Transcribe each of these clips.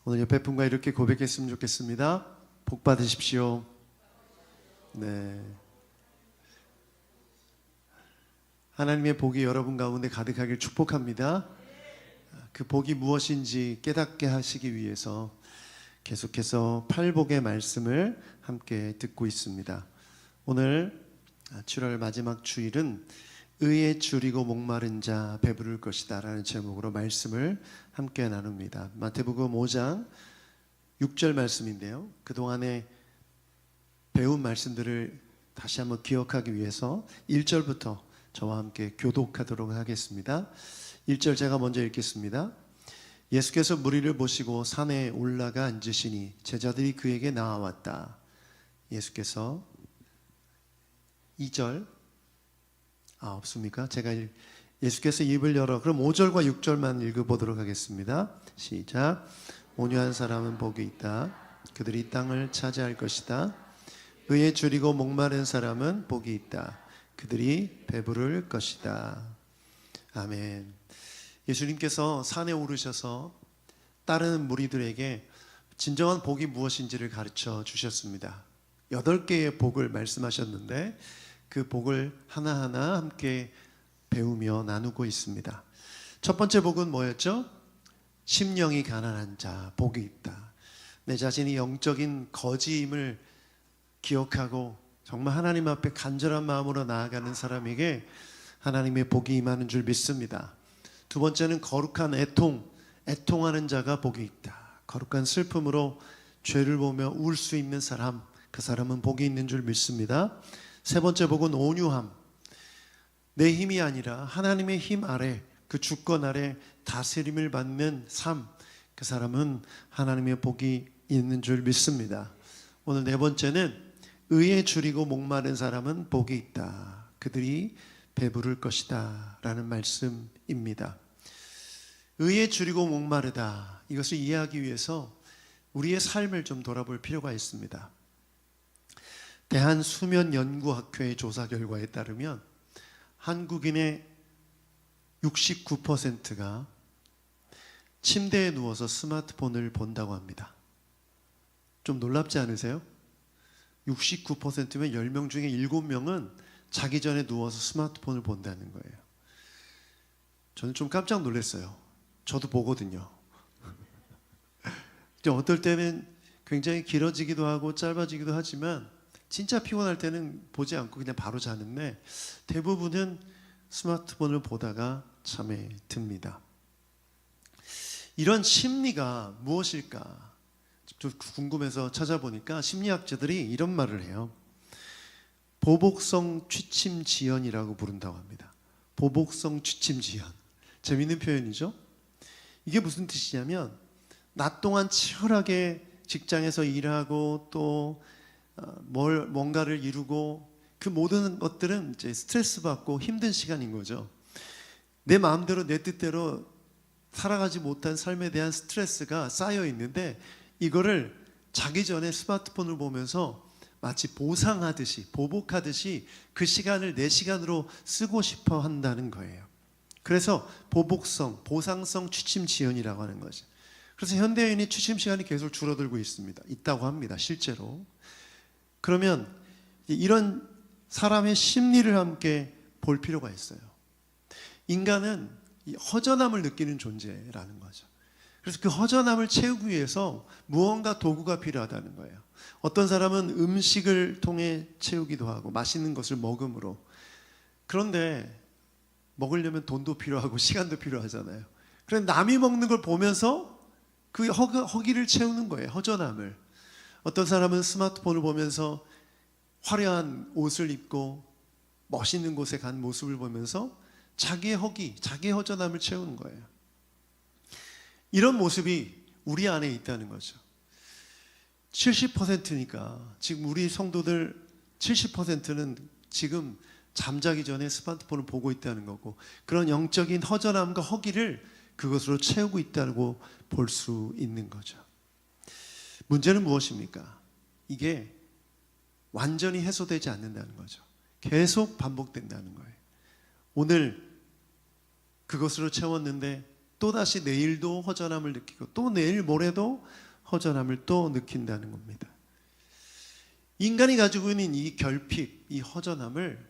오늘 옆에 분과 이렇게 고백했으면 좋겠습니다. 복 받으십시오. 네. 하나님의 복이 여러분 가운데 가득하길 축복합니다. 그 복이 무엇인지 깨닫게 하시기 위해서 계속해서 팔복의 말씀을 함께 듣고 있습니다. 오늘 7월 마지막 주일은 의에 줄이고 목마른 자 배부를 것이다 라는 제목으로 말씀을 함께 나눕니다. 마태복음 5장 6절 말씀인데요, 그동안에 배운 말씀들을 다시 한번 기억하기 위해서 1절부터 저와 함께 교독하도록 하겠습니다. 1절 제가 먼저 읽겠습니다. 예수께서 무리를 보시고 산에 올라가 앉으시니 제자들이 그에게 나아왔다. 예수께서 2절 없습니까? 예수께서 입을 열어, 그럼 5절과 6절만 읽어보도록 하겠습니다. 시작. 온유한 사람은 복이 있다. 그들이 땅을 차지할 것이다. 의에 줄이고 목마른 사람은 복이 있다. 그들이 배부를 것이다. 아멘. 예수님께서 산에 오르셔서 따르는 무리들에게 진정한 복이 무엇인지를 가르쳐 주셨습니다. 8개의 복을 말씀하셨는데 그 복을 하나하나 함께 배우며 나누고 있습니다. 첫 번째 복은 뭐였죠? 심령이 가난한 자 복이 있다. 내 자신이 영적인 거지임을 기억하고 정말 하나님 앞에 간절한 마음으로 나아가는 사람에게 하나님의 복이 임하는 줄 믿습니다. 두 번째는 거룩한 애통하는 자가 복이 있다. 거룩한 슬픔으로 죄를 보며 울 수 있는 사람, 그 사람은 복이 있는 줄 믿습니다. 세 번째 복은 온유함. 내 힘이 아니라 하나님의 힘 아래, 그 주권 아래 다스림을 받는 삶, 그 사람은 하나님의 복이 있는 줄 믿습니다. 오늘 네 번째는 의에 줄이고 목마른 사람은 복이 있다. 그들이 배부를 것이다 라는 말씀입니다. 의에 줄이고 목마르다, 이것을 이해하기 위해서 우리의 삶을 좀 돌아볼 필요가 있습니다. 대한수면연구학회의 조사 결과에 따르면 한국인의 69%가 침대에 누워서 스마트폰을 본다고 합니다. 좀 놀랍지 않으세요? 69%면 10명 중에 7명은 자기 전에 누워서 스마트폰을 본다는 거예요. 저는 좀 깜짝 놀랐어요. 저도 보거든요. 어떨 때는 굉장히 길어지기도 하고 짧아지기도 하지만 진짜 피곤할 때는 보지 않고 그냥 바로 자는데 대부분은 스마트폰을 보다가 잠에 듭니다. 이런 심리가 무엇일까 좀 궁금해서 찾아보니까 심리학자들이 이런 말을 해요. 보복성 취침지연이라고 부른다고 합니다. 보복성 취침지연. 재밌는 표현이죠? 이게 무슨 뜻이냐면 낮 동안 치열하게 직장에서 일하고 또 뭔가를 이루고 그 모든 것들은 이제 스트레스 받고 힘든 시간인 거죠. 내 마음대로 내 뜻대로 살아가지 못한 삶에 대한 스트레스가 쌓여 있는데 이거를 자기 전에 스마트폰을 보면서 마치 보상하듯이 보복하듯이 그 시간을 내 시간으로 쓰고 싶어 한다는 거예요. 그래서 보상성 취침지연이라고 하는 거죠. 그래서 현대인이 취침 시간이 계속 줄어들고 있다고 합니다. 실제로. 그러면 이런 사람의 심리를 함께 볼 필요가 있어요. 인간은 허전함을 느끼는 존재라는 거죠. 그래서 그 허전함을 채우기 위해서 무언가 도구가 필요하다는 거예요. 어떤 사람은 음식을 통해 채우기도 하고 맛있는 것을 먹음으로. 그런데 먹으려면 돈도 필요하고 시간도 필요하잖아요. 그런데 남이 먹는 걸 보면서 그 허기를 채우는 거예요. 허전함을. 어떤 사람은 스마트폰을 보면서 화려한 옷을 입고 멋있는 곳에 간 모습을 보면서 자기의 허기, 자기의 허전함을 채우는 거예요. 이런 모습이 우리 안에 있다는 거죠. 70%니까 지금 우리 성도들 70%는 지금 잠자기 전에 스마트폰을 보고 있다는 거고, 그런 영적인 허전함과 허기를 그것으로 채우고 있다고 볼 수 있는 거죠. 문제는 무엇입니까? 이게 완전히 해소되지 않는다는 거죠. 계속 반복된다는 거예요. 오늘 그것으로 채웠는데 또다시 내일도 허전함을 느끼고 또 내일 모레도 허전함을 또 느낀다는 겁니다. 인간이 가지고 있는 이 결핍, 이 허전함을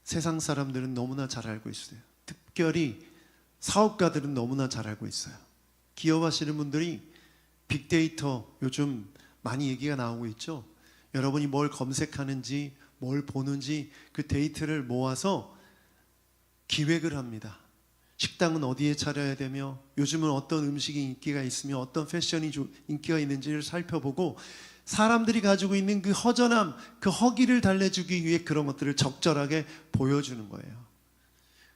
세상 사람들은 너무나 잘 알고 있어요. 특별히 사업가들은 너무나 잘 알고 있어요. 기업하시는 분들이 빅데이터 요즘 많이 얘기가 나오고 있죠. 여러분이 뭘 검색하는지 뭘 보는지 그 데이터를 모아서 기획을 합니다. 식당은 어디에 차려야 되며 요즘은 어떤 음식이 인기가 있으며 어떤 패션이 인기가 있는지를 살펴보고 사람들이 가지고 있는 그 허전함, 그 허기를 달래주기 위해 그런 것들을 적절하게 보여주는 거예요.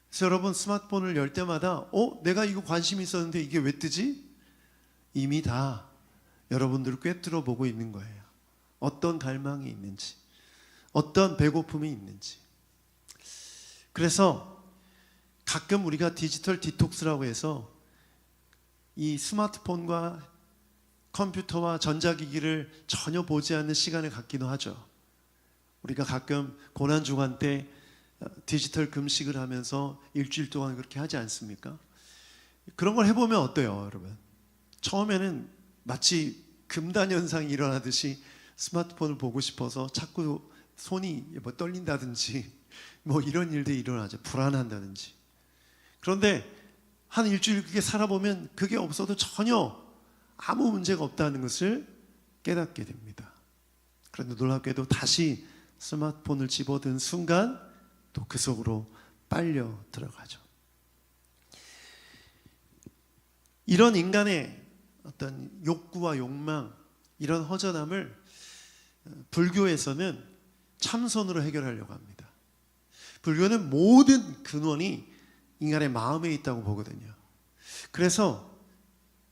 그래서 여러분 스마트폰을 열 때마다 내가 이거 관심 있었는데 이게 왜 뜨지? 이미 다 여러분들을 꿰뚫어 보고 있는 거예요. 어떤 갈망이 있는지, 어떤 배고픔이 있는지. 그래서 가끔 우리가 디지털 디톡스라고 해서 이 스마트폰과 컴퓨터와 전자기기를 전혀 보지 않는 시간을 갖기도 하죠. 우리가 가끔 고난주간 때 디지털 금식을 하면서 일주일 동안 그렇게 하지 않습니까? 그런 걸 해보면 어때요, 여러분? 처음에는 마치 금단 현상이 일어나듯이 스마트폰을 보고 싶어서 자꾸 손이 떨린다든지 이런 일들이 일어나죠. 불안한다든지. 그런데 한 일주일 그게 살아보면 그게 없어도 전혀 아무 문제가 없다는 것을 깨닫게 됩니다. 그런데 놀랍게도 다시 스마트폰을 집어든 순간 또 그 속으로 빨려 들어가죠. 이런 인간의 어떤 욕구와 욕망, 이런 허전함을 불교에서는 참선으로 해결하려고 합니다. 불교는 모든 근원이 인간의 마음에 있다고 보거든요. 그래서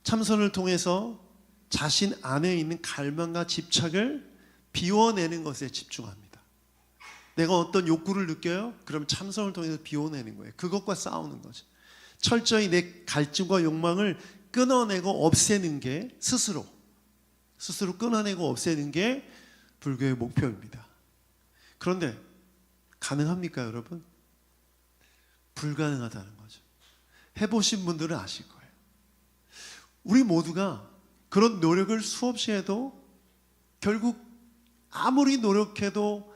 참선을 통해서 자신 안에 있는 갈망과 집착을 비워내는 것에 집중합니다. 내가 어떤 욕구를 느껴요? 그럼 참선을 통해서 비워내는 거예요. 그것과 싸우는 거죠. 철저히 내 갈증과 욕망을 끊어내고 없애는 게 스스로 끊어내고 없애는 게 불교의 목표입니다. 그런데 가능합니까, 여러분? 불가능하다는 거죠. 해보신 분들은 아실 거예요. 우리 모두가 그런 노력을 수없이 해도 결국 아무리 노력해도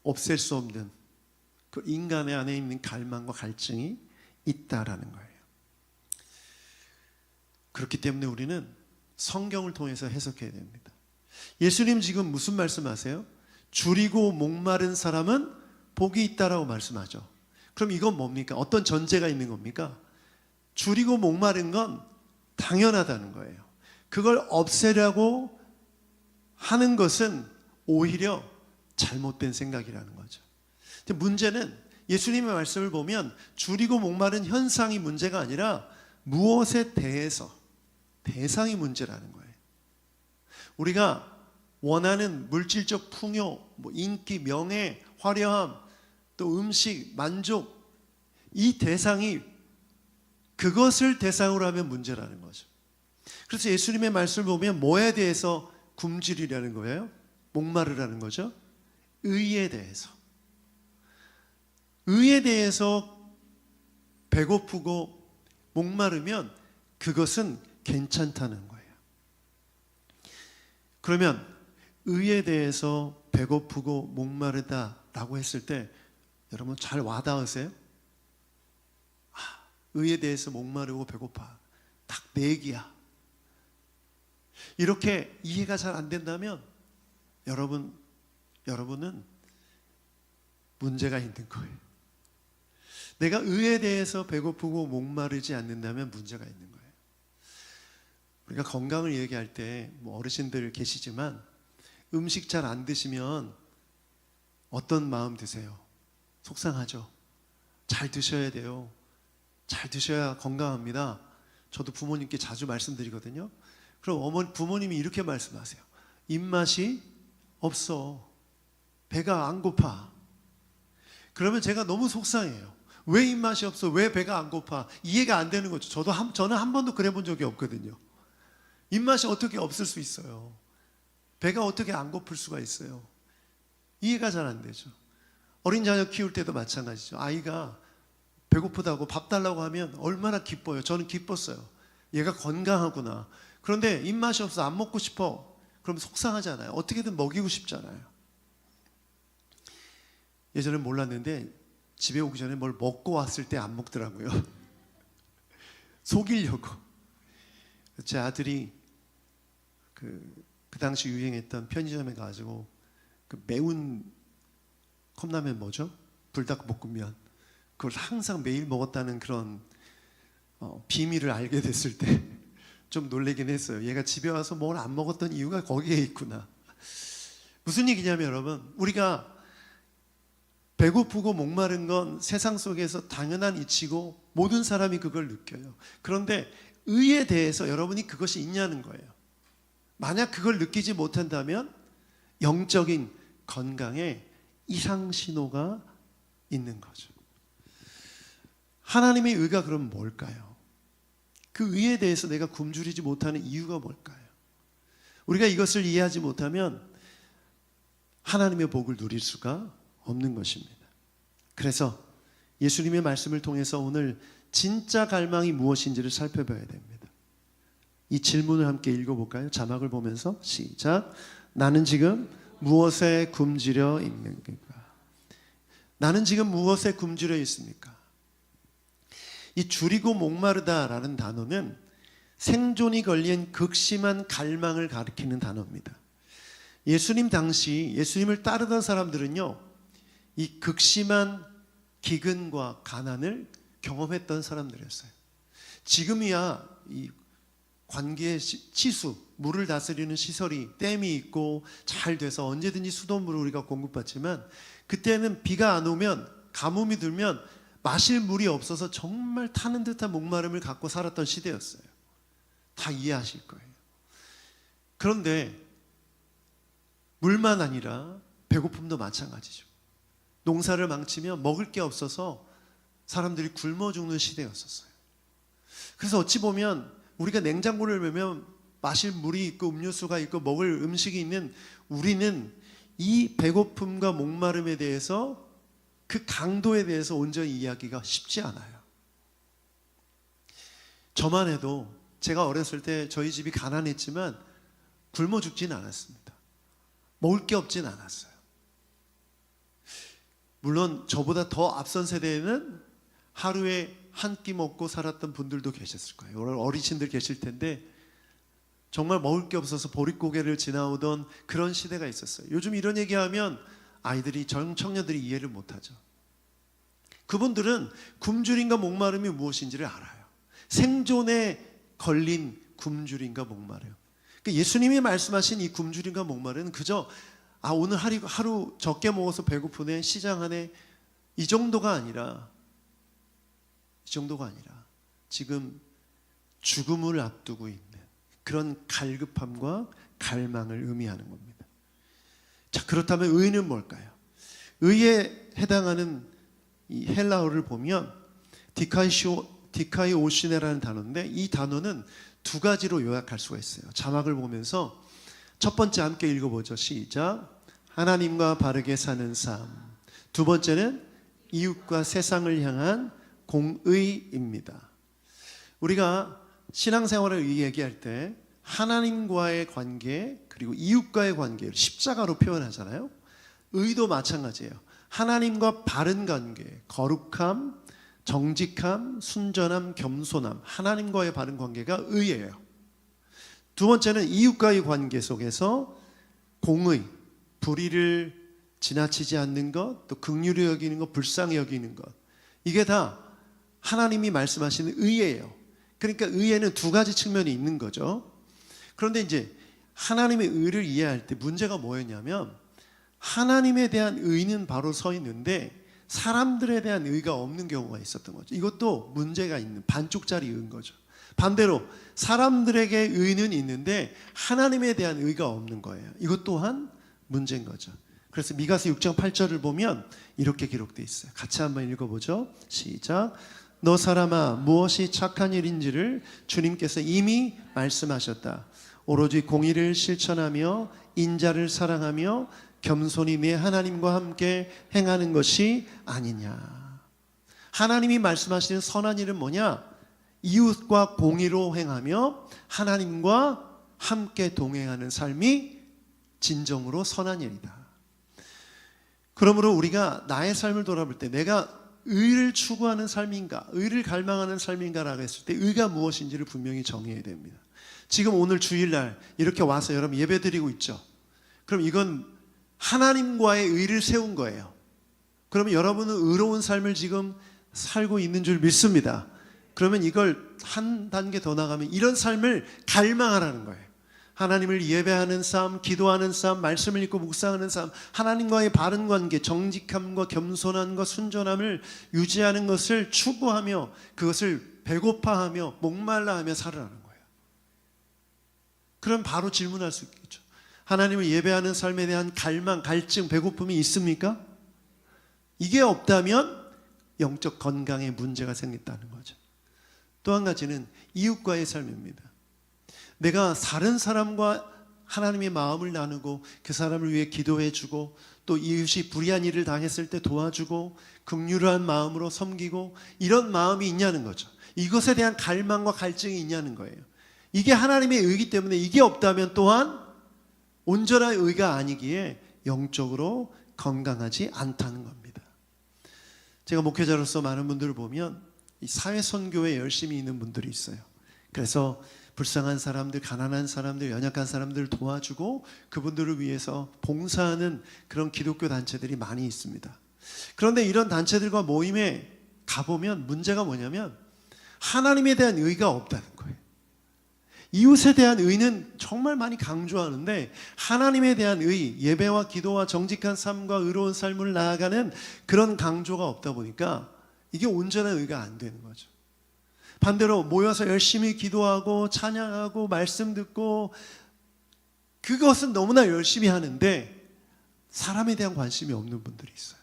없앨 수 없는 그 인간의 안에 있는 갈망과 갈증이 있다라는 거예요. 그렇기 때문에 우리는 성경을 통해서 해석해야 됩니다. 예수님 지금 무슨 말씀하세요? 줄이고 목마른 사람은 복이 있다라고 말씀하죠. 그럼 이건 뭡니까? 어떤 전제가 있는 겁니까? 줄이고 목마른 건 당연하다는 거예요. 그걸 없애려고 하는 것은 오히려 잘못된 생각이라는 거죠. 근데 문제는 예수님의 말씀을 보면 줄이고 목마른 현상이 문제가 아니라 무엇에 대해서 대상이 문제라는 거예요. 우리가 원하는 물질적 풍요, 인기, 명예, 화려함, 또 음식, 만족, 이 대상이 그것을 대상으로 하면 문제라는 거죠. 그래서 예수님의 말씀을 보면 뭐에 대해서 굶주리라는 거예요? 목마르라는 거죠. 의에 대해서. 의에 대해서 배고프고 목마르면 그것은 괜찮다는 거예요. 그러면 의에 대해서 배고프고 목마르다라고 했을 때 여러분 잘 와닿으세요? 의에 대해서 목마르고 배고파. 딱 내 얘기야. 이렇게 이해가 잘 안 된다면 여러분은 문제가 있는 거예요. 내가 의에 대해서 배고프고 목마르지 않는다면 문제가 있는 거예요. 우리가 건강을 얘기할 때 어르신들 계시지만 음식 잘 안 드시면 어떤 마음 드세요? 속상하죠? 잘 드셔야 돼요. 잘 드셔야 건강합니다. 저도 부모님께 자주 말씀드리거든요. 그럼 부모님이 이렇게 말씀하세요. 입맛이 없어. 배가 안 고파. 그러면 제가 너무 속상해요. 왜 입맛이 없어? 왜 배가 안 고파? 이해가 안 되는 거죠. 저는 한 번도 그래 본 적이 없거든요. 입맛이 어떻게 없을 수 있어요? 배가 어떻게 안 고플 수가 있어요? 이해가 잘 안 되죠. 어린 자녀 키울 때도 마찬가지죠. 아이가 배고프다고 밥 달라고 하면 얼마나 기뻐요. 저는 기뻤어요. 얘가 건강하구나. 그런데 입맛이 없어 안 먹고 싶어. 그럼 속상하잖아요. 어떻게든 먹이고 싶잖아요. 예전엔 몰랐는데 집에 오기 전에 뭘 먹고 왔을 때 안 먹더라고요. 속이려고. 제 아들이 그 당시 유행했던 편의점에 가지고 그 매운 컵라면 뭐죠? 불닭볶음면. 그걸 항상 매일 먹었다는 그런 비밀을 알게 됐을 때 좀 놀라긴 했어요. 얘가 집에 와서 뭘 안 먹었던 이유가 거기에 있구나. 무슨 얘기냐면 여러분, 우리가 배고프고 목마른 건 세상 속에서 당연한 이치고 모든 사람이 그걸 느껴요. 그런데 의에 대해서 여러분이 그것이 있냐는 거예요. 만약 그걸 느끼지 못한다면 영적인 건강에 이상 신호가 있는 거죠. 하나님의 의가 그럼 뭘까요? 그 의에 대해서 내가 굶주리지 못하는 이유가 뭘까요? 우리가 이것을 이해하지 못하면 하나님의 복을 누릴 수가 없는 것입니다. 그래서 예수님의 말씀을 통해서 오늘 진짜 갈망이 무엇인지를 살펴봐야 됩니다. 이 질문을 함께 읽어볼까요? 자막을 보면서 시작. 나는 지금 무엇에 굶주려 있는가? 나는 지금 무엇에 굶주려 있습니까? 이 줄이고 목마르다라는 단어는 생존이 걸린 극심한 갈망을 가리키는 단어입니다. 예수님 당시 예수님을 따르던 사람들은요, 이 극심한 기근과 가난을 경험했던 사람들이었어요. 지금이야 이 관계의 치수, 물을 다스리는 시설이 댐이 있고 잘 돼서 언제든지 수돗물을 우리가 공급받지만, 그때는 비가 안 오면 가뭄이 들면 마실 물이 없어서 정말 타는 듯한 목마름을 갖고 살았던 시대였어요. 다 이해하실 거예요. 그런데 물만 아니라 배고픔도 마찬가지죠. 농사를 망치면 먹을 게 없어서 사람들이 굶어 죽는 시대였었어요. 그래서 어찌 보면 우리가 냉장고를 열면 마실 물이 있고 음료수가 있고 먹을 음식이 있는 우리는 이 배고픔과 목마름에 대해서, 그 강도에 대해서 온전히 이해하기가 쉽지 않아요. 저만 해도 제가 어렸을 때 저희 집이 가난했지만 굶어 죽진 않았습니다. 먹을 게 없진 않았어요. 물론 저보다 더 앞선 세대에는 하루에 한 끼 먹고 살았던 분들도 계셨을 거예요. 어르신들 계실 텐데 정말 먹을 게 없어서 보릿고개를 지나오던 그런 시대가 있었어요. 요즘 이런 얘기하면 아이들이, 청년들이 이해를 못하죠. 그분들은 굶주림과 목마름이 무엇인지를 알아요. 생존에 걸린 굶주림과 목마름. 그러니까 예수님이 말씀하신 이 굶주림과 목마름은 그저 오늘 하루 적게 먹어서 배고프네, 시장하네, 이 정도가 아니라 지금 죽음을 앞두고 있는 그런 갈급함과 갈망을 의미하는 겁니다. 자, 그렇다면 의는 뭘까요? 의에 해당하는 이 헬라어를 보면 디카이오시네라는 단어인데, 이 단어는 두 가지로 요약할 수가 있어요. 자막을 보면서 첫 번째 함께 읽어보죠. 시작. 하나님과 바르게 사는 삶. 두 번째는 이웃과 세상을 향한 공의입니다. 우리가 신앙생활을 얘기할 때 하나님과의 관계 그리고 이웃과의 관계를 십자가로 표현하잖아요. 의도 마찬가지예요. 하나님과 바른 관계, 거룩함, 정직함, 순전함, 겸손함, 하나님과의 바른 관계가 의예요. 두 번째는 이웃과의 관계 속에서 공의, 불의를 지나치지 않는 것, 또 긍휼히 여기는 것, 불쌍히 여기는 것, 이게 다 하나님이 말씀하시는 의예요. 그러니까 의에는 두 가지 측면이 있는 거죠. 그런데 이제 하나님의 의를 이해할 때 문제가 뭐였냐면, 하나님에 대한 의는 바로 서 있는데 사람들에 대한 의가 없는 경우가 있었던 거죠. 이것도 문제가 있는 반쪽짜리 의인 거죠. 반대로 사람들에게 의는 있는데 하나님에 대한 의가 없는 거예요. 이것 또한 문제인 거죠. 그래서 미가서 6장 8절을 보면 이렇게 기록되어 있어요. 같이 한번 읽어보죠. 시작. 너 사람아, 무엇이 착한 일인지를 주님께서 이미 말씀하셨다. 오로지 공의를 실천하며 인자를 사랑하며 겸손히 내 하나님과 함께 행하는 것이 아니냐. 하나님이 말씀하시는 선한 일은 뭐냐? 이웃과 공의로 행하며 하나님과 함께 동행하는 삶이 진정으로 선한 일이다. 그러므로 우리가 나의 삶을 돌아볼 때 내가 의를 추구하는 삶인가, 의를 갈망하는 삶인가라고 했을 때 의가 무엇인지를 분명히 정해야 됩니다. 지금 오늘 주일날 이렇게 와서 여러분 예배 드리고 있죠. 그럼 이건 하나님과의 의를 세운 거예요. 그러면 여러분은 의로운 삶을 지금 살고 있는 줄 믿습니다. 그러면 이걸 한 단계 더 나가면 이런 삶을 갈망하라는 거예요. 하나님을 예배하는 삶, 기도하는 삶, 말씀을 읽고 묵상하는 삶, 하나님과의 바른 관계, 정직함과 겸손함과 순전함을 유지하는 것을 추구하며 그것을 배고파하며 목말라하며 살아가는 거예요. 그럼 바로 질문할 수 있겠죠. 하나님을 예배하는 삶에 대한 갈망, 갈증, 배고픔이 있습니까? 이게 없다면 영적 건강에 문제가 생겼다는 거죠. 또 한 가지는 이웃과의 삶입니다. 내가 다른 사람과 하나님의 마음을 나누고 그 사람을 위해 기도해주고 또 이웃이 불의한 일을 당했을 때 도와주고 긍휼한 마음으로 섬기고 이런 마음이 있냐는 거죠. 이것에 대한 갈망과 갈증이 있냐는 거예요. 이게 하나님의 의이기 때문에 이게 없다면 또한 온전한 의가 아니기에 영적으로 건강하지 않다는 겁니다. 제가 목회자로서 많은 분들을 보면 이 사회선교에 열심히 있는 분들이 있어요. 그래서 불쌍한 사람들, 가난한 사람들, 연약한 사람들을 도와주고 그분들을 위해서 봉사하는 그런 기독교 단체들이 많이 있습니다. 그런데 이런 단체들과 모임에 가보면 문제가 뭐냐면 하나님에 대한 의가 없다는 거예요. 이웃에 대한 의는 정말 많이 강조하는데 하나님에 대한 의, 예배와 기도와 정직한 삶과 의로운 삶을 나아가는 그런 강조가 없다 보니까 이게 온전한 의가 안 되는 거죠. 반대로 모여서 열심히 기도하고 찬양하고 말씀 듣고 그것은 너무나 열심히 하는데 사람에 대한 관심이 없는 분들이 있어요.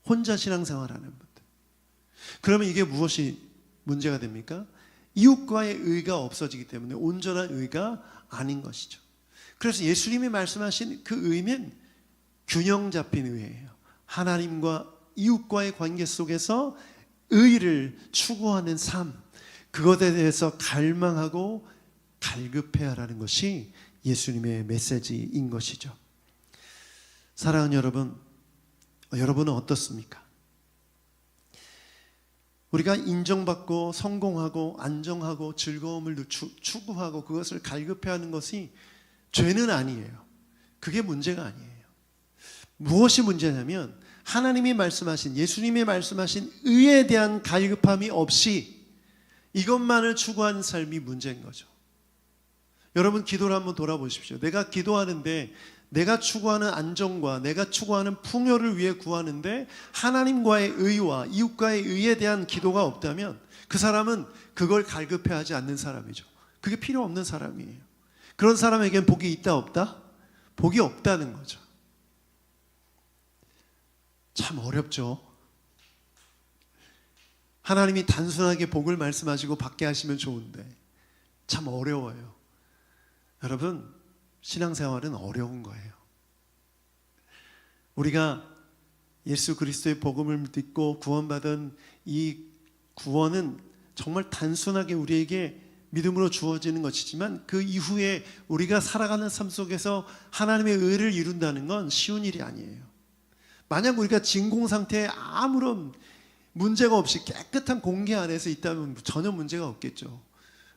혼자 신앙생활하는 분들. 그러면 이게 무엇이 문제가 됩니까? 이웃과의 의가 없어지기 때문에 온전한 의가 아닌 것이죠. 그래서 예수님이 말씀하신 그 의는 균형 잡힌 의예요. 하나님과 이웃과의 관계 속에서 의를 추구하는 삶, 그것에 대해서 갈망하고 갈급해야 하는 것이 예수님의 메시지인 것이죠. 사랑하는 여러분, 여러분은 어떻습니까? 우리가 인정받고 성공하고 안정하고 즐거움을 추구하고 그것을 갈급해하는 것이 죄는 아니에요. 그게 문제가 아니에요. 무엇이 문제냐면 하나님이 말씀하신, 예수님이 말씀하신 의에 대한 갈급함이 없이 이것만을 추구하는 삶이 문제인 거죠. 여러분 기도를 한번 돌아보십시오. 내가 기도하는데 내가 추구하는 안정과 내가 추구하는 풍요를 위해 구하는데 하나님과의 의와 이웃과의 의에 대한 기도가 없다면 그 사람은 그걸 갈급해하지 않는 사람이죠. 그게 필요 없는 사람이에요. 그런 사람에겐 복이 있다 없다? 복이 없다는 거죠. 참 어렵죠. 하나님이 단순하게 복을 말씀하시고 받게 하시면 좋은데 참 어려워요. 여러분, 신앙생활은 어려운 거예요. 우리가 예수 그리스도의 복음을 믿고 구원받은 이 구원은 정말 단순하게 우리에게 믿음으로 주어지는 것이지만 그 이후에 우리가 살아가는 삶 속에서 하나님의 의를 이룬다는 건 쉬운 일이 아니에요. 만약 우리가 진공 상태에 아무런 문제가 없이 깨끗한 공기 안에서 있다면 전혀 문제가 없겠죠.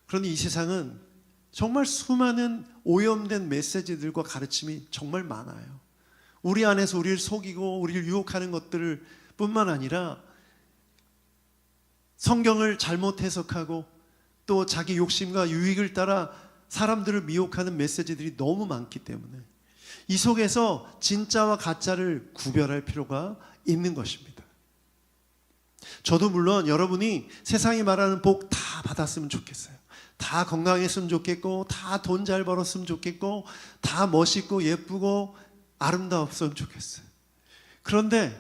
그런데 이 세상은 정말 수많은 오염된 메시지들과 가르침이 정말 많아요. 우리 안에서 우리를 속이고 우리를 유혹하는 것들 뿐만 아니라 성경을 잘못 해석하고 또 자기 욕심과 유익을 따라 사람들을 미혹하는 메시지들이 너무 많기 때문에 이 속에서 진짜와 가짜를 구별할 필요가 있는 것입니다. 저도 물론 여러분이 세상이 말하는 복 다 받았으면 좋겠어요. 다 건강했으면 좋겠고 다 돈 잘 벌었으면 좋겠고 다 멋있고 예쁘고 아름다웠으면 좋겠어요. 그런데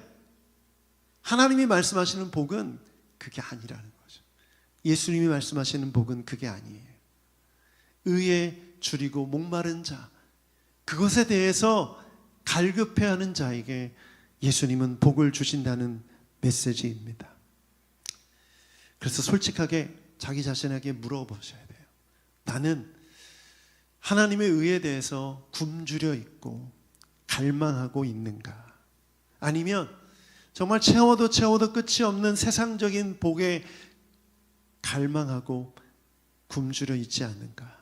하나님이 말씀하시는 복은 그게 아니라는 거죠. 예수님이 말씀하시는 복은 그게 아니에요. 의에 줄이고 목마른 자, 그것에 대해서 갈급해하는 자에게 예수님은 복을 주신다는 메시지입니다. 그래서 솔직하게 자기 자신에게 물어보셔야 돼요. 나는 하나님의 의에 대해서 굶주려 있고 갈망하고 있는가? 아니면 정말 채워도 끝이 없는 세상적인 복에 갈망하고 굶주려 있지 않는가?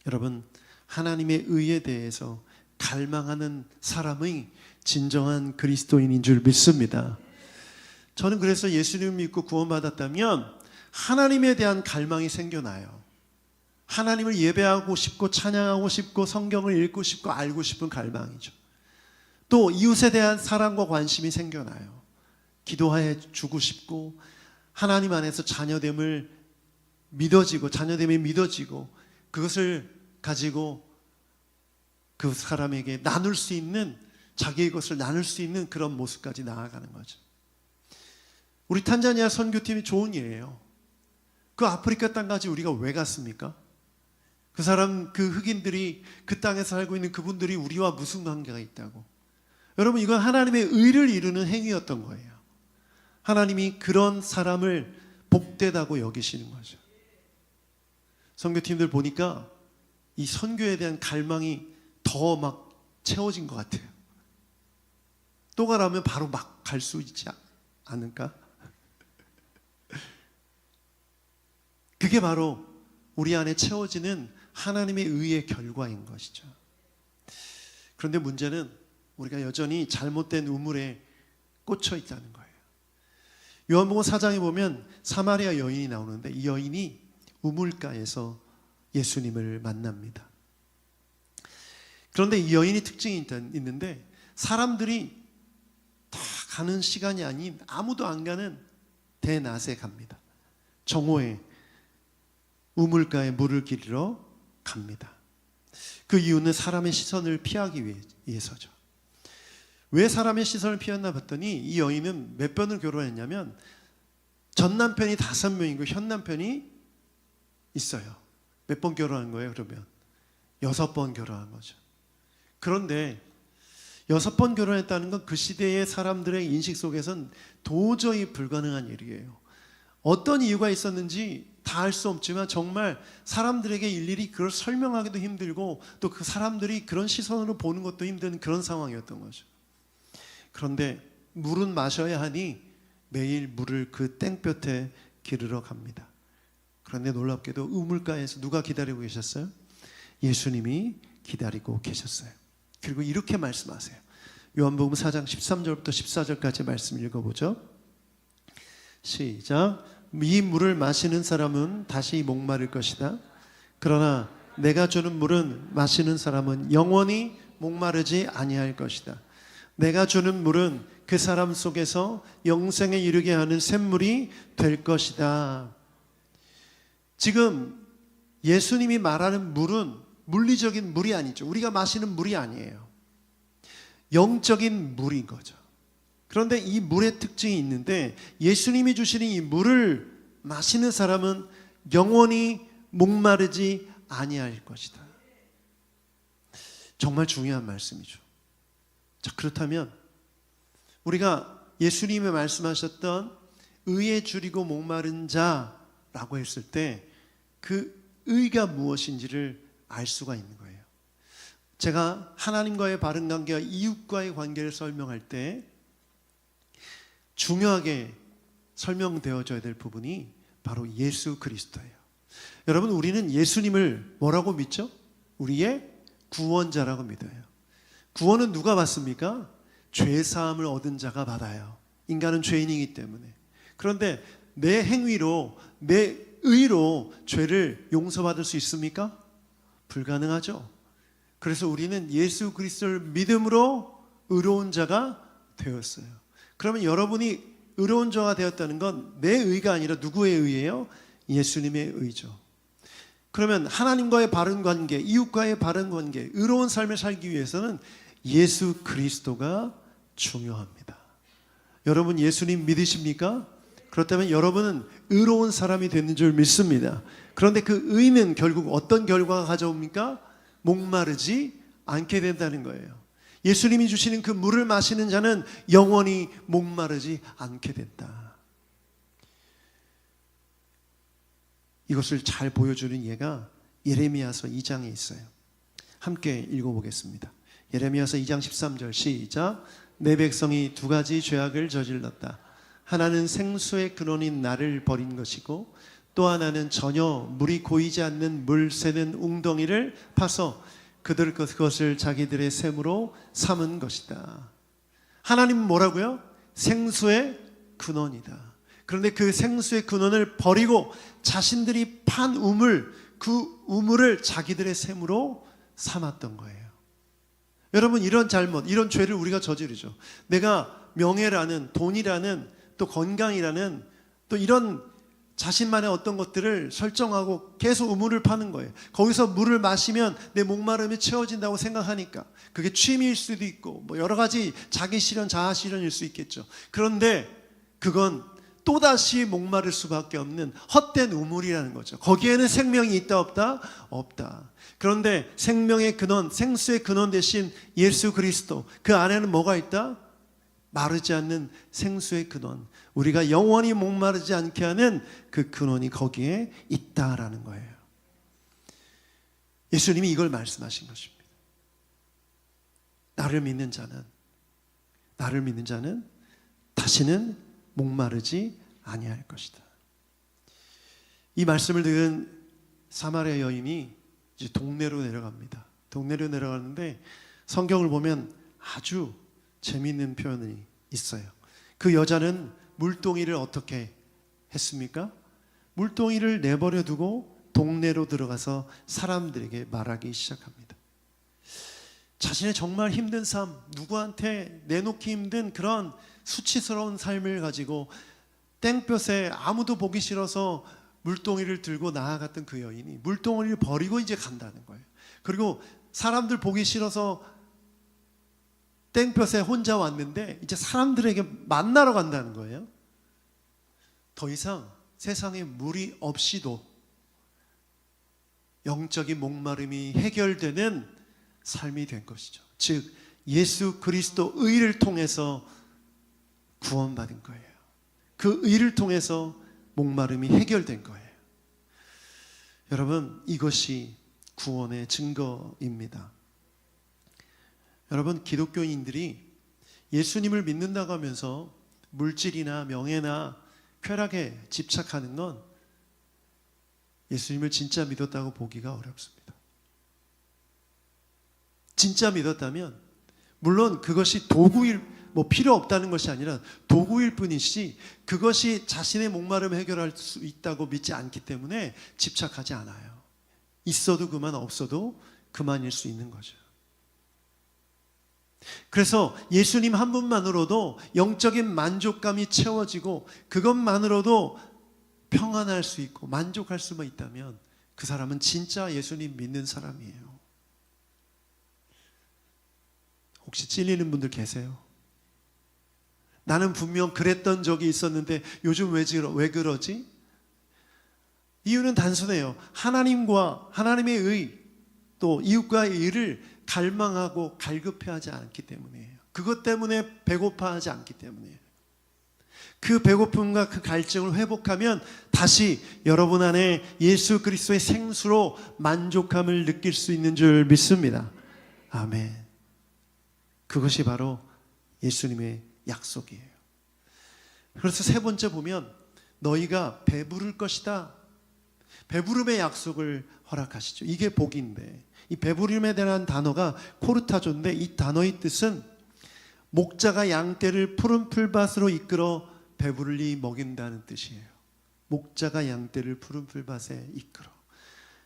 여러분, 하나님의 의에 대해서 갈망하는 사람이 진정한 그리스도인인 줄 믿습니다. 저는 그래서 예수님을 믿고 구원받았다면 하나님에 대한 갈망이 생겨나요. 하나님을 예배하고 싶고 찬양하고 싶고 성경을 읽고 싶고 알고 싶은 갈망이죠. 또 이웃에 대한 사랑과 관심이 생겨나요. 기도해 주고 싶고 하나님 안에서 자녀됨이 믿어지고 그것을 가지고 그 사람에게 나눌 수 있는, 자기의 것을 나눌 수 있는 그런 모습까지 나아가는 거죠. 우리 탄자니아 선교팀이 좋은 일이에요. 그 아프리카 땅까지 우리가 왜 갔습니까? 그 흑인들이 그 땅에 살고 있는 그분들이 우리와 무슨 관계가 있다고? 여러분, 이건 하나님의 의를 이루는 행위였던 거예요. 하나님이 그런 사람을 복되다고 여기시는 거죠. 선교팀들 보니까 이 선교에 대한 갈망이 더 막 채워진 것 같아요. 또 가라면 바로 막 갈 수 있지 않을까? 그게 바로 우리 안에 채워지는 하나님의 의의 결과인 것이죠. 그런데 문제는 우리가 여전히 잘못된 우물에 꽂혀 있다는 거예요. 요한복음 4장에 보면 사마리아 여인이 나오는데 이 여인이 우물가에서 예수님을 만납니다. 그런데 이 여인이 특징이 있는데 사람들이 다 가는 시간이 아닌 아무도 안 가는 대낮에 갑니다. 정오에 우물가에 물을 기르러 갑니다. 그 이유는 사람의 시선을 피하기 위해서죠. 왜 사람의 시선을 피했나 봤더니 이 여인은 몇 번을 결혼했냐면 전 남편이 5명이고 현 남편이 있어요. 몇 번 결혼한 거예요? 그러면 6번 결혼한 거죠. 그런데 6번 결혼했다는 건 그 시대의 사람들의 인식 속에선 도저히 불가능한 일이에요. 어떤 이유가 있었는지 다 알 수 없지만 정말 사람들에게 일일이 그걸 설명하기도 힘들고 또 그 사람들이 그런 시선으로 보는 것도 힘든 그런 상황이었던 거죠. 그런데 물은 마셔야 하니 매일 물을 그 땡볕에 기르러 갑니다. 그런데 놀랍게도 우물가에서 누가 기다리고 계셨어요? 예수님이 기다리고 계셨어요. 그리고 이렇게 말씀하세요. 요한복음 4장 13절부터 14절까지 말씀 읽어보죠. 시작. 이 물을 마시는 사람은 다시 목마를 것이다. 그러나 내가 주는 물은 마시는 사람은 영원히 목마르지 아니할 것이다. 내가 주는 물은 그 사람 속에서 영생에 이르게 하는 샘물이 될 것이다. 지금 예수님이 말하는 물은 물리적인 물이 아니죠. 우리가 마시는 물이 아니에요. 영적인 물인 거죠. 그런데 이 물의 특징이 있는데 예수님이 주시는 이 물을 마시는 사람은 영원히 목마르지 아니할 것이다. 정말 중요한 말씀이죠. 자, 그렇다면 우리가 예수님이 말씀하셨던 의에 줄이고 목마른 자라고 했을 때 그 의가 무엇인지를 알 수가 있는 거예요. 제가 하나님과의 바른 관계와 이웃과의 관계를 설명할 때 중요하게 설명되어져야 될 부분이 바로 예수 그리스도예요. 여러분, 우리는 예수님을 뭐라고 믿죠? 우리의 구원자라고 믿어요. 구원은 누가 받습니까? 죄사함을 얻은 자가 받아요. 인간은 죄인이기 때문에. 그런데 내 행위로, 내 의로 죄를 용서받을 수 있습니까? 불가능하죠. 그래서 우리는 예수 그리스도를 믿음으로 의로운 자가 되었어요. 그러면 여러분이 의로운 자가 되었다는 건 내 의가 아니라 누구의 의예요? 예수님의 의죠. 그러면 하나님과의 바른 관계, 이웃과의 바른 관계, 의로운 삶을 살기 위해서는 예수 그리스도가 중요합니다. 여러분 예수님 믿으십니까? 그렇다면 여러분은 의로운 사람이 되는 줄 믿습니다. 그런데 그 의는 결국 어떤 결과가 가져옵니까? 목마르지 않게 된다는 거예요. 예수님이 주시는 그 물을 마시는 자는 영원히 목마르지 않게 된다. 이것을 잘 보여주는 예가 예레미야서 2장에 있어요. 함께 읽어보겠습니다. 예레미야서 2장 13절 시작. 내 백성이 두 가지 죄악을 저질렀다. 하나는 생수의 근원인 나를 버린 것이고 또 하나는 전혀 물이 고이지 않는 물 새는 웅덩이를 파서 그들 그것을 자기들의 샘으로 삼은 것이다. 하나님은 뭐라고요? 생수의 근원이다. 그런데 그 생수의 근원을 버리고 자신들이 판 우물, 그 우물을 자기들의 샘으로 삼았던 거예요. 여러분, 이런 잘못, 이런 죄를 우리가 저지르죠. 내가 명예라는, 돈이라는, 또 건강이라는, 또 이런 자신만의 어떤 것들을 설정하고 계속 우물을 파는 거예요. 거기서 물을 마시면 내 목마름이 채워진다고 생각하니까 그게 취미일 수도 있고 뭐 여러 가지 자기 실현, 자아 실현일 수 있겠죠. 그런데 그건 또다시 목마를 수밖에 없는 헛된 우물이라는 거죠. 거기에는 생명이 있다 없다? 없다. 그런데 생명의 근원, 생수의 근원 대신 예수 그리스도, 그 안에는 뭐가 있다? 마르지 않는 생수의 근원, 우리가 영원히 목마르지 않게 하는 그 근원이 거기에 있다라는 거예요. 예수님이 이걸 말씀하신 것입니다. 나를 믿는 자는 다시는 목마르지 아니할 것이다. 이 말씀을 들은 사마리아 여인이 이제 동네로 내려갑니다. 동네로 내려가는데 성경을 보면 아주 재미있는 표현이 있어요. 그 여자는 물동이를 어떻게 했습니까? 물동이를 내버려 두고 동네로 들어가서 사람들에게 말하기 시작합니다. 자신의 정말 힘든 삶, 누구한테 내놓기 힘든 그런 수치스러운 삶을 가지고 땡볕에 아무도 보기 싫어서 물동이를 들고 나아갔던 그 여인이 물동이를 버리고 이제 간다는 거예요. 그리고 사람들 보기 싫어서 땡볕에 혼자 왔는데 이제 사람들에게 만나러 간다는 거예요. 더 이상 세상에 물이 없이도 영적인 목마름이 해결되는 삶이 된 것이죠. 즉 예수 그리스도 의를 통해서 구원받은 거예요. 그 의를 통해서 목마름이 해결된 거예요. 여러분, 이것이 구원의 증거입니다. 여러분, 기독교인들이 예수님을 믿는다고 하면서 물질이나 명예나 쾌락에 집착하는 건 예수님을 진짜 믿었다고 보기가 어렵습니다. 진짜 믿었다면 물론 그것이 도구일, 필요 없다는 것이 아니라 도구일 뿐이지 그것이 자신의 목마름을 해결할 수 있다고 믿지 않기 때문에 집착하지 않아요. 있어도 그만, 없어도 그만일 수 있는 거죠. 그래서 예수님 한 분만으로도 영적인 만족감이 채워지고 그것만으로도 평안할 수 있고 만족할 수만 있다면 그 사람은 진짜 예수님 믿는 사람이에요. 혹시 찔리는 분들 계세요? 나는 분명 그랬던 적이 있었는데 요즘 왜 그러지? 이유는 단순해요. 하나님과 하나님의 의, 또 이웃과의 의를 갈망하고 갈급해하지 않기 때문이에요. 그것 때문에 배고파하지 않기 때문이에요. 그 배고픔과 그 갈증을 회복하면 다시 여러분 안에 예수 그리스도의 생수로 만족함을 느낄 수 있는 줄 믿습니다. 아멘. 그것이 바로 예수님의 약속이에요. 그래서 세 번째 보면 너희가 배부를 것이다. 배부름의 약속을 허락하시죠. 이게 복인데 이 배부름에 대한 단어가 코르타조인데 이 단어의 뜻은 목자가 양떼를 푸른 풀밭으로 이끌어 배불리 먹인다는 뜻이에요. 목자가 양떼를 푸른 풀밭에 이끌어.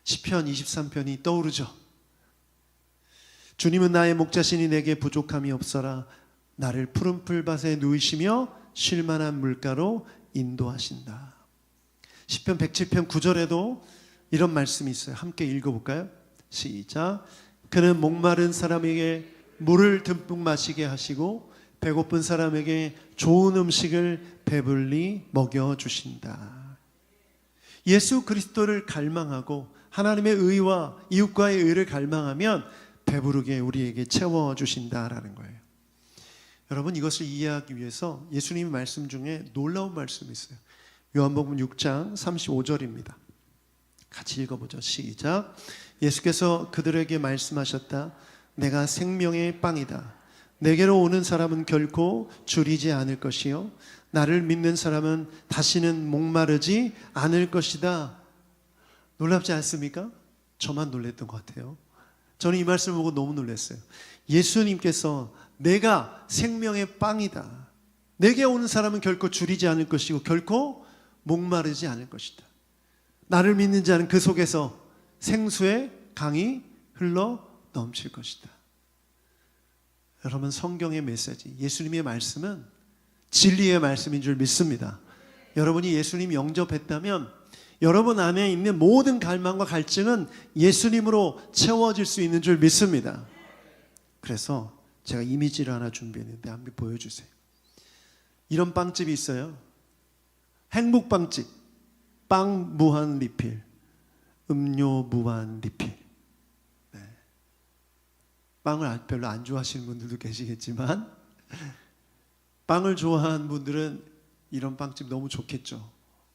시편 23편이 떠오르죠. 주님은 나의 목자시니 내게 부족함이 없어라. 나를 푸른 풀밭에 누이시며 쉴만한 물가로 인도하신다. 시편 107편 9절에도 이런 말씀이 있어요. 함께 읽어볼까요? 시작. 그는 목마른 사람에게 물을 듬뿍 마시게 하시고 배고픈 사람에게 좋은 음식을 배불리 먹여주신다. 예수 그리스도를 갈망하고 하나님의 의와 이웃과의 의를 갈망하면 배부르게 우리에게 채워주신다라는 거예요. 여러분, 이것을 이해하기 위해서 예수님의 말씀 중에 놀라운 말씀이 있어요. 요한복음 6장 35절입니다. 같이 읽어보죠. 시작. 예수께서 그들에게 말씀하셨다. 내가 생명의 빵이다. 내게로 오는 사람은 결코 줄이지 않을 것이요 나를 믿는 사람은 다시는 목마르지 않을 것이다. 놀랍지 않습니까? 저만 놀랬던 것 같아요. 저는 이 말씀을 보고 너무 놀랐어요. 예수님께서 내가 생명의 빵이다. 내게 오는 사람은 결코 줄이지 않을 것이고 결코 목마르지 않을 것이다. 나를 믿는 자는 그 속에서 생수의 강이 흘러 넘칠 것이다. 여러분, 성경의 메시지, 예수님의 말씀은 진리의 말씀인 줄 믿습니다. 여러분이 예수님 영접했다면 여러분 안에 있는 모든 갈망과 갈증은 예수님으로 채워질 수 있는 줄 믿습니다. 그래서 제가 이미지를 하나 준비했는데 한번 보여주세요. 이런 빵집이 있어요. 행복빵집. 빵 무한 리필, 음료 무한 리필. 네. 빵을 별로 안 좋아하시는 분들도 계시겠지만 빵을 좋아하는 분들은 이런 빵집 너무 좋겠죠.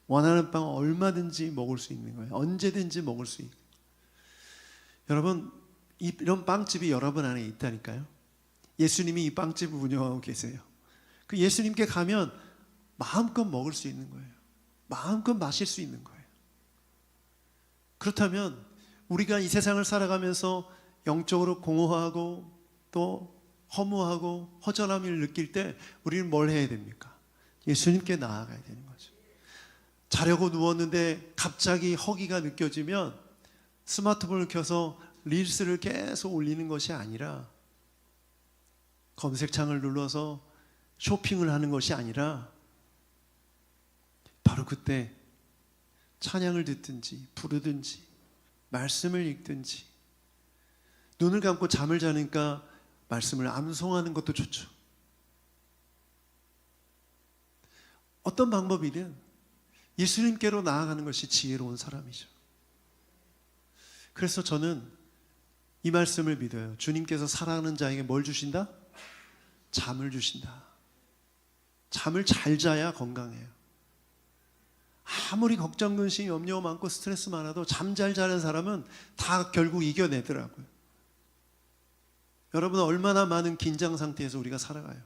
원하는 빵 얼마든지 먹을 수 있는 거예요. 언제든지 먹을 수 있는. 여러분, 이런 빵집이 여러분 안에 있다니까요. 예수님이 이 빵집을 운영하고 계세요. 그 예수님께 가면 마음껏 먹을 수 있는 거예요. 마음껏 마실 수 있는 거예요. 그렇다면 우리가 이 세상을 살아가면서 영적으로 공허하고 또 허무하고 허전함을 느낄 때 우리는 뭘 해야 됩니까? 예수님께 나아가야 되는 거죠. 자려고 누웠는데 갑자기 허기가 느껴지면 스마트폰을 켜서 릴스를 계속 올리는 것이 아니라, 검색창을 눌러서 쇼핑을 하는 것이 아니라 바로 그때 찬양을 듣든지 부르든지 말씀을 읽든지, 눈을 감고 잠을 자니까 말씀을 암송하는 것도 좋죠. 어떤 방법이든 예수님께로 나아가는 것이 지혜로운 사람이죠. 그래서 저는 이 말씀을 믿어요. 주님께서 사랑하는 자에게 뭘 주신다? 잠을 주신다. 잠을 잘 자야 건강해요. 아무리 걱정, 근심, 염려 많고 스트레스 많아도 잠 잘 자는 사람은 다 결국 이겨내더라고요. 여러분, 얼마나 많은 긴장 상태에서 우리가 살아가요.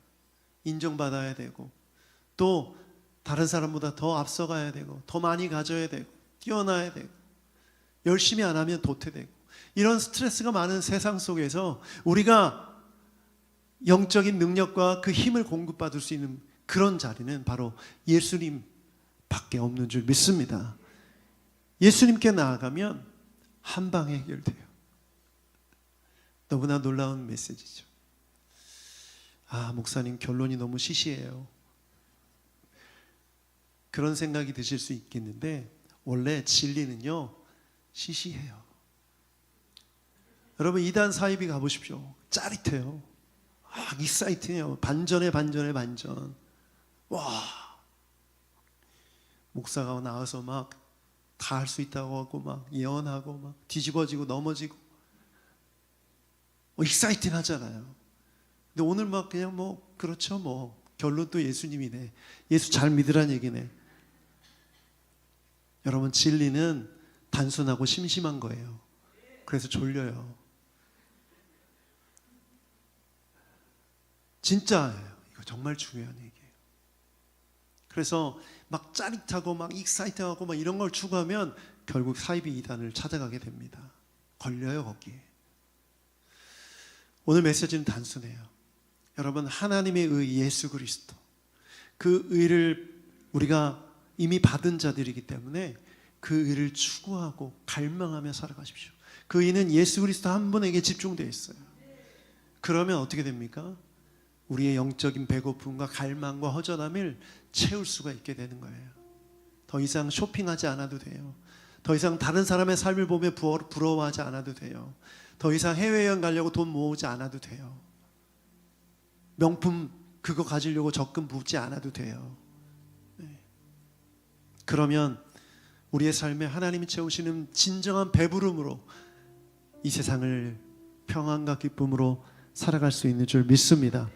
인정받아야 되고 또 다른 사람보다 더 앞서가야 되고 더 많이 가져야 되고 뛰어나야 되고 열심히 안 하면 도태되고, 이런 스트레스가 많은 세상 속에서 우리가 영적인 능력과 그 힘을 공급받을 수 있는 그런 자리는 바로 예수님 밖에 없는 줄 믿습니다. 예수님께 나아가면 한 방에 해결돼요. 너무나 놀라운 메시지죠. 목사님 결론이 너무 시시해요. 그런 생각이 드실 수 있겠는데 원래 진리는요 시시해요. 여러분, 이단 사이비 가보십시오. 짜릿해요. 익사이팅해요. 반전에 반전에 반전. 와, 목사가 나와서 막 다 할 수 있다고 하고 막 예언하고 막 뒤집어지고 넘어지고 익사이팅 하잖아요. 근데 오늘 막 그냥 그렇죠, 결론 또 예수님이네. 예수 잘 믿으란 얘기네. 여러분, 진리는 단순하고 심심한 거예요. 그래서 졸려요. 진짜예요. 이거 정말 중요한 얘기예요. 그래서 막 짜릿하고 막 익사이팅하고 막 이런 걸 추구하면 결국 사이비 이단을 찾아가게 됩니다. 걸려요, 거기에. 오늘 메시지는 단순해요. 여러분, 하나님의 의 예수 그리스도, 그 의를 우리가 이미 받은 자들이기 때문에 그 의를 추구하고 갈망하며 살아가십시오. 그 의는 예수 그리스도 한 분에게 집중되어 있어요. 그러면 어떻게 됩니까? 우리의 영적인 배고픔과 갈망과 허전함을 채울 수가 있게 되는 거예요. 더 이상 쇼핑하지 않아도 돼요. 더 이상 다른 사람의 삶을 보며 부러워하지 않아도 돼요. 더 이상 해외여행 가려고 돈 모으지 않아도 돼요. 명품 그거 가지려고 적금 붓지 않아도 돼요. 그러면 우리의 삶에 하나님이 채우시는 진정한 배부름으로 이 세상을 평안과 기쁨으로 살아갈 수 있는 줄 믿습니다.